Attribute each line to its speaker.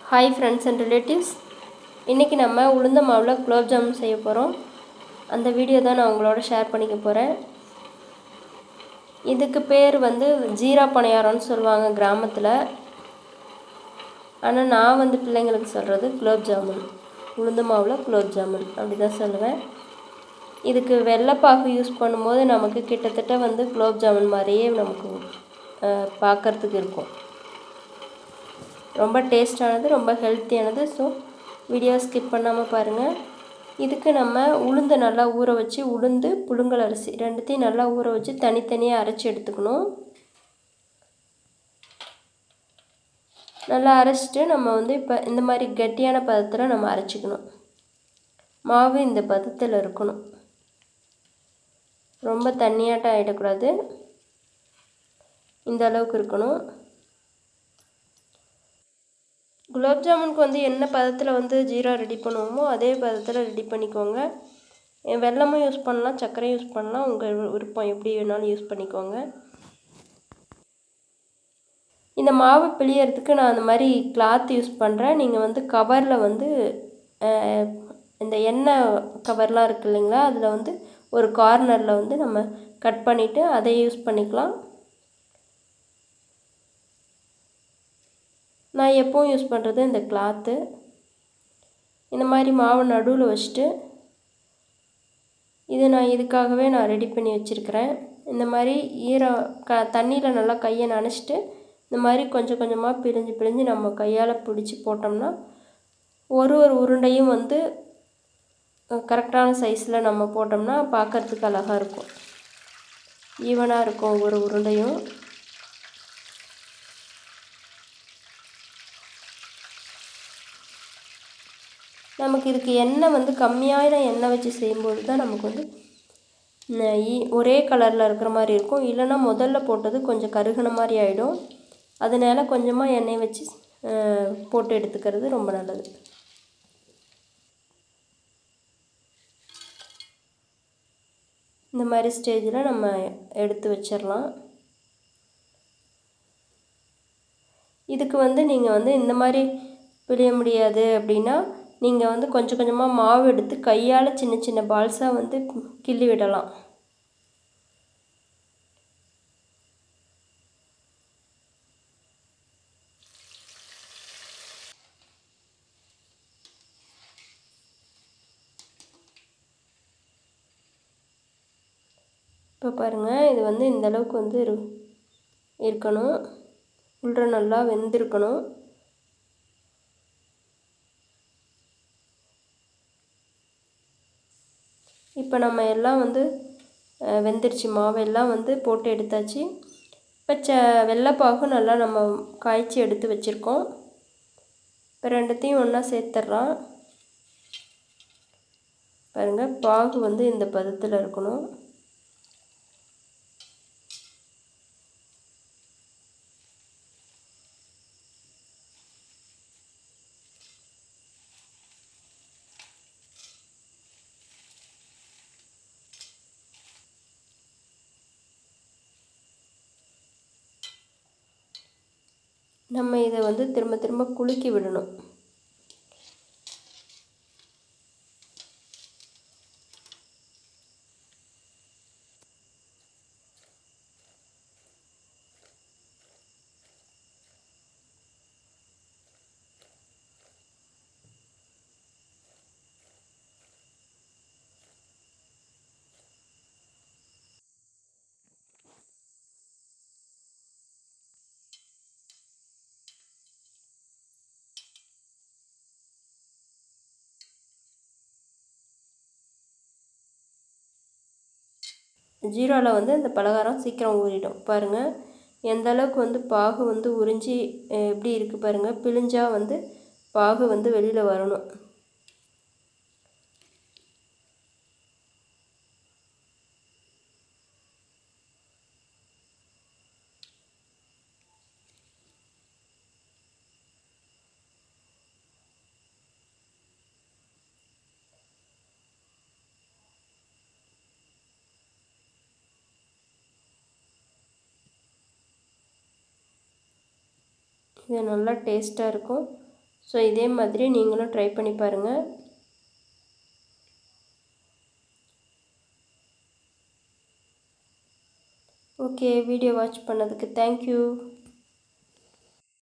Speaker 1: Hi friends and relatives, இன்றைக்கி நம்ம உளுந்த மாவில் குலோப் ஜாமுன் செய்ய போகிறோம். அந்த வீடியோ தான் நான் உங்களோட ஷேர் பண்ணிக்க போகிறேன். இதுக்கு பேர் ஜீரா பணியாரம்னு சொல்லுவாங்க கிராமத்தில். ஆனால் நான் பிள்ளைங்களுக்கு சொல்கிறது குலோப் ஜாமுன், உளுந்த மாவில் குலோப் ஜாமுன் அப்படி தான் சொல்லுவேன். இதுக்கு வெள்ளைப்பாகு யூஸ் பண்ணும்போது நமக்கு கிட்டத்தட்ட குலோப் ஜாமுன் மாதிரியே நமக்கு பார்க்குறதுக்கு இருக்கும். ரொம்ப டேஸ்டானது, ரொம்ப ஹெல்த்தியானது. ஸோ வீடியோ ஸ்கிப் பண்ணாமல் பாருங்கள். இதுக்கு நம்ம உளுந்து நல்லா ஊற வச்சு, உளுந்து புழுங்கல் அரிசி ரெண்டுத்தையும் நல்லா ஊற வச்சு தனித்தனியாக அரைச்சி எடுத்துக்கணும். நல்லா அரைச்சிட்டு நம்ம இப்போ இந்த மாதிரி கெட்டியான பதத்தில் நம்ம அரைச்சிக்கணும். மாவு இந்த பதத்தில் இருக்கணும், ரொம்ப தண்ணியாட்டம் ஆகிடக்கூடாது, இந்த அளவுக்கு இருக்கணும். குலோப் ஜாமுனுக்கு என்ன பதத்தில் ஜீரா ரெடி பண்ணுவோமோ அதே பதத்தில் ரெடி பண்ணிக்கோங்க. வெல்லமும் யூஸ் பண்ணலாம், சர்க்கரையும் யூஸ் பண்ணலாம், உங்கள் விருப்பம் எப்படி வேணாலும் யூஸ் பண்ணிக்கோங்க. இந்த மாவு பிழியறதுக்கு நான் அந்த மாதிரி கிளாத் யூஸ் பண்ணுறேன். நீங்கள் கவரில் இந்த எண்ணெய் கவர்லாம் இருக்குது இல்லைங்களா, அதில் ஒரு கார்னரில் நம்ம கட் பண்ணிவிட்டு அதை யூஸ் பண்ணிக்கலாம். நான் எப்போவும் யூஸ் பண்ணுறது இந்த கிளாத்து. இந்த மாதிரி மாவு நடுவில் வச்சுட்டு நான் இதுக்காகவே ரெடி பண்ணி வச்சுருக்கிறேன். இந்த மாதிரி தண்ணியில் நல்லா கையை நனைச்சிட்டு இந்த மாதிரி கொஞ்சம் கொஞ்சமாக பிழிஞ்சு நம்ம கையால் பிடிச்சி போட்டோம்னா ஒரு உருண்டையும் கரெக்டான சைஸில் நம்ம போட்டோம்னா பார்க்குறதுக்கு அழகாக இருக்கும், ஈவனாக இருக்கும் ஒவ்வொரு உருண்டையும். நமக்கு இதுக்கு எண்ணெய் கம்மியான எண்ணெய் வச்சு செய்யும்போது தான் நமக்கு ஒரே கலரில் இருக்கிற மாதிரி இருக்கும். இல்லைன்னா முதல்ல போட்டது கொஞ்சம் கருகின மாதிரி ஆகிடும். அதனால் கொஞ்சமாக எண்ணெய் வச்சு போட்டு எடுத்துக்கிறது ரொம்ப நல்லது. இந்த மாதிரி ஸ்டேஜில் நம்ம எடுத்து வச்சிடலாம். இதுக்கு நீங்கள் இந்த மாதிரி பிழிய முடியாது அப்படின்னா நீங்கள் கொஞ்சம் கொஞ்சமாக மாவு எடுத்து கையால் சின்ன சின்ன பால்ஸாக கிள்ளி விடலாம். இப்போ பாருங்கள், இது இந்த அளவுக்கு இருக்கணும், உள்ள நல்லா வெந்திருக்கணும். இப்போ நம்ம எல்லாம் வெந்துருச்சு, மாவெல்லாம் போட்டு எடுத்தாச்சு. இப்போ வெள்ளைப்பாகும் நல்லா நம்ம காய்ச்சி எடுத்து வச்சுருக்கோம். இப்போ ரெண்டுத்தையும் ஒன்றா சேர்த்துட்றோம். பாருங்கள், பாகு இந்த பதத்தில் இருக்கணும். நம்ம இதை திரும்ப திரும்ப குலுக்கி விடணும். ஜீராவில் இந்த பலகாரம் சீக்கிரம் ஊறிடும். பாருங்கள், எந்த அளவுக்கு பாகு உறிஞ்சி எப்படி இருக்குது பாருங்கள். பிழிஞ்சால் பாகு வெளியில் வரணும். இது நல்லா டேஸ்ட்டாக இருக்கும். ஸோ இதே மாதிரி நீங்களும் ட்ரை பண்ணி பாருங்கள். ஓகே, வீடியோ வாட்ச் பண்ணதுக்கு தேங்க்யூ.